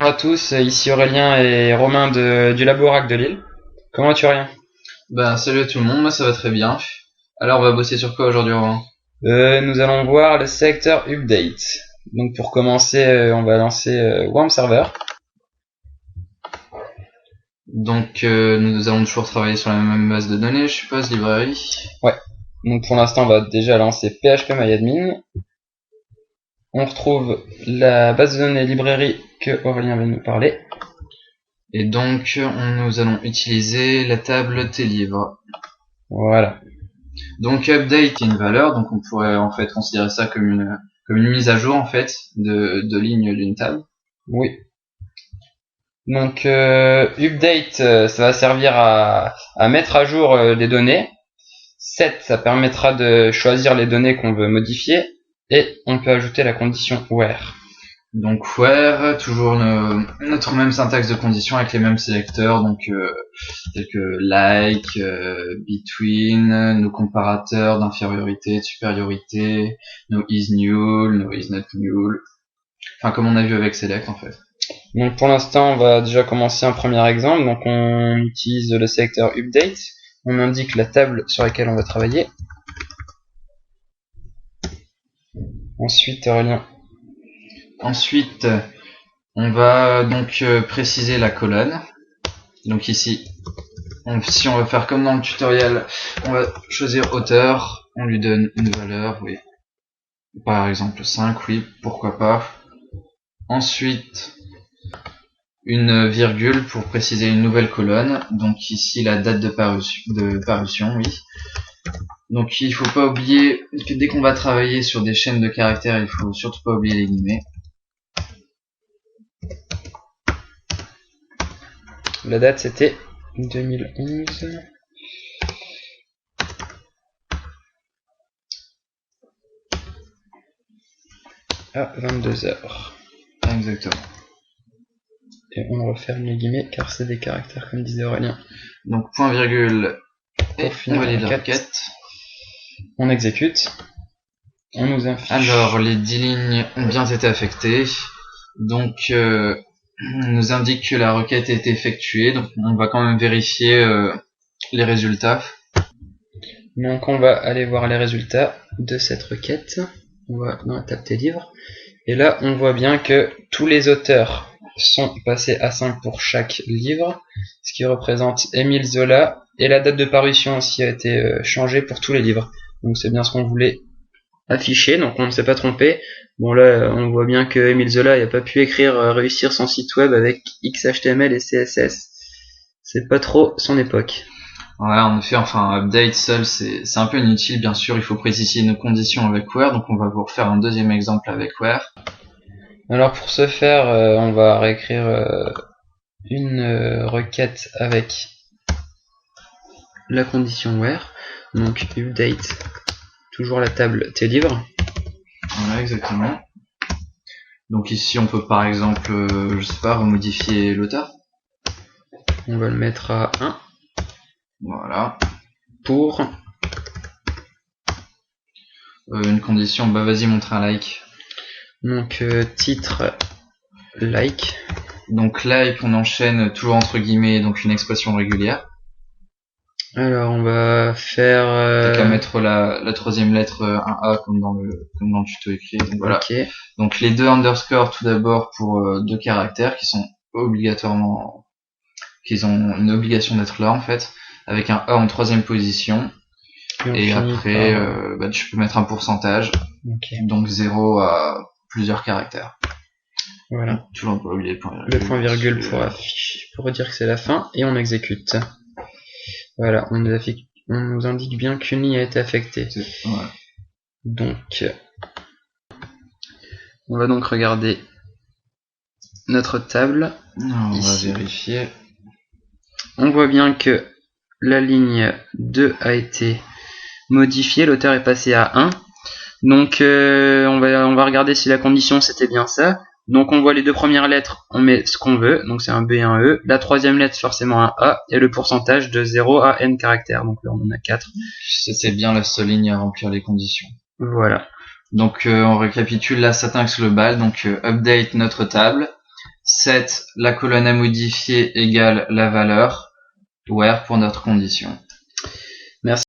Bonjour à tous, ici Aurélien et Romain du Laborac de Lille. Comment vas-tu, Aurélien? Salut à tout le monde, moi ça va très bien. Alors on va bosser sur quoi aujourd'hui, Romain? Nous allons voir le Selector Update. Donc pour commencer, on va lancer Worm Server. Donc nous allons toujours travailler sur la même base de données, je suppose, librairie. Ouais. Donc pour l'instant, on va déjà lancer PHPMyAdmin. On retrouve la base de données librairie que Aurélien va nous parler. Et donc nous allons utiliser la table T-livre. Voilà. Donc update est une valeur, donc on pourrait en fait considérer ça comme une mise à jour en fait de ligne d'une table. Oui. Donc update, ça va servir à mettre à jour les données. Set, ça permettra de choisir les données qu'on veut modifier. Et on peut ajouter la condition where. Donc where, toujours notre même syntaxe de condition avec les mêmes sélecteurs, donc tels que like, between, nos comparateurs d'infériorité, de supériorité, nos is null, nos is not null, enfin comme on a vu avec select en fait. Donc pour l'instant, on va déjà commencer un premier exemple. Donc on utilise le sélecteur update, on indique la table sur laquelle on va travailler. Ensuite, Aurélien. Ensuite, on va donc préciser la colonne. Donc ici, si on va faire comme dans le tutoriel, on va choisir auteur, on lui donne une valeur, oui. Par exemple 5, oui, pourquoi pas. Ensuite, une virgule pour préciser une nouvelle colonne. Donc ici, la date de parution, oui. Donc il faut pas oublier que dès qu'on va travailler sur des chaînes de caractères, il faut surtout pas oublier les guillemets. La date c'était 2011. À 22h. Exactement. Et on referme les guillemets car c'est des caractères comme disait Aurélien. Donc point virgule et pour finir on valide la la requête. requête. On exécute. On nous affiche. Alors les 10 lignes ont bien été affectées. Donc on nous indique que la requête a été effectuée. Donc on va quand même vérifier les résultats. Donc on va aller voir les résultats de cette requête. On va dans la table T-livre. Et là on voit bien que tous les auteurs sont passés à 5 pour chaque livre, ce qui représente Émile Zola, et la date de parution aussi a été changée pour tous les livres. Donc c'est bien ce qu'on voulait afficher, donc on ne s'est pas trompé. Bon là on voit bien que Émile Zola n'a pas pu écrire réussir son site web avec XHTML et CSS. C'est pas trop son époque. Ouais, en effet, enfin update seul c'est un peu inutile, bien sûr, il faut préciser nos conditions avec where, donc on va vous refaire un deuxième exemple avec where. Alors pour ce faire, on va réécrire une requête avec la condition where, donc update, toujours la table T-livre. Voilà, exactement. Donc ici on peut par exemple, je sais pas, remodifier l'auteur. On va le mettre à 1. Voilà. Pour une condition, bah vas-y, montre un like. Donc titre like. Donc like, on enchaîne toujours entre guillemets, donc une expression régulière. Alors on va faire. T'as qu'à mettre la troisième lettre, un A comme dans le tuto écrit. Donc voilà. Okay. Donc les deux underscores tout d'abord pour deux caractères qui sont obligatoirement, qu'ils ont une obligation d'être là en fait, avec un A en troisième position. Et après, tu peux mettre un pourcentage. Okay. Donc 0 à plusieurs caractères. Voilà. Donc, toujours pas oublier le point virgule. Le point virgule pour dire que c'est la fin, et on exécute. Voilà, on nous indique bien qu'une ligne a été affectée. Voilà. Donc, on va donc regarder notre table. On ici. va vérifier. On voit bien que la ligne 2 a été modifiée, l'auteur est passé à 1. Donc on va regarder si la condition c'était bien ça. Donc on voit les deux premières lettres, on met ce qu'on veut, donc c'est un B et un E. La troisième lettre forcément un A, et le pourcentage de 0 à n caractères, donc là on en a 4. C'était bien la seule ligne à remplir les conditions. Voilà. Donc on récapitule la syntaxe globale, donc update notre table. set la colonne à modifier égale la valeur where pour notre condition.